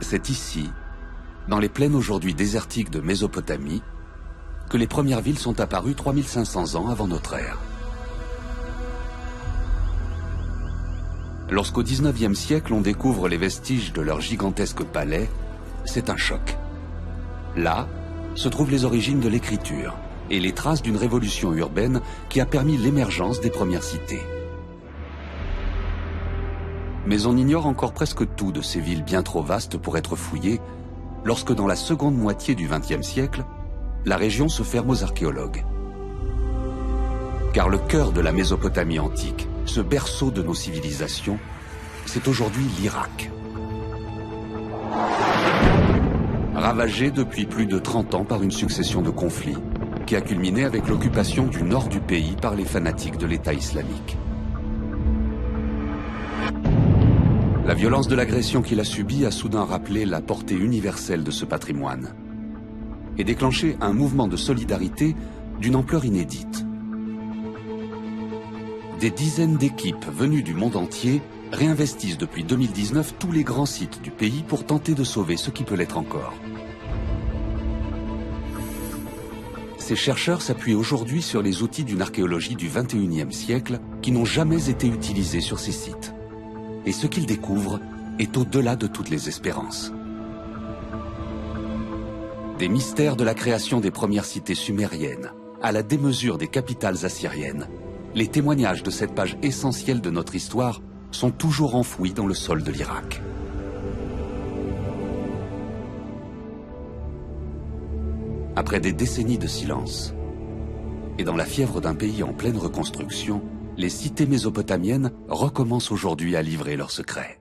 C'est ici, dans les plaines aujourd'hui désertiques de Mésopotamie, que les premières villes sont apparues 3500 ans avant notre ère. Lorsqu'au XIXe siècle on découvre les vestiges de leurs gigantesques palais, c'est un choc. Là se trouvent les origines de l'écriture et les traces d'une révolution urbaine qui a permis l'émergence des premières cités. Mais on ignore encore presque tout de ces villes bien trop vastes pour être fouillées, lorsque dans la seconde moitié du XXe siècle, la région se ferme aux archéologues. Car le cœur de la Mésopotamie antique, ce berceau de nos civilisations, c'est aujourd'hui l'Irak. Ravagé depuis plus de 30 ans par une succession de conflits, qui a culminé avec l'occupation du nord du pays par les fanatiques de l'État islamique. La violence de l'agression qu'il a subie a soudain rappelé la portée universelle de ce patrimoine et déclenché un mouvement de solidarité d'une ampleur inédite. Des dizaines d'équipes venues du monde entier réinvestissent depuis 2019 tous les grands sites du pays pour tenter de sauver ce qui peut l'être encore. Ces chercheurs s'appuient aujourd'hui sur les outils d'une archéologie du XXIe siècle qui n'ont jamais été utilisés sur ces sites. Et ce qu'ils découvrent est au-delà de toutes les espérances. Des mystères de la création des premières cités sumériennes à la démesure des capitales assyriennes, les témoignages de cette page essentielle de notre histoire sont toujours enfouis dans le sol de l'Irak. Après des décennies de silence, et dans la fièvre d'un pays en pleine reconstruction, les cités mésopotamiennes recommencent aujourd'hui à livrer leurs secrets.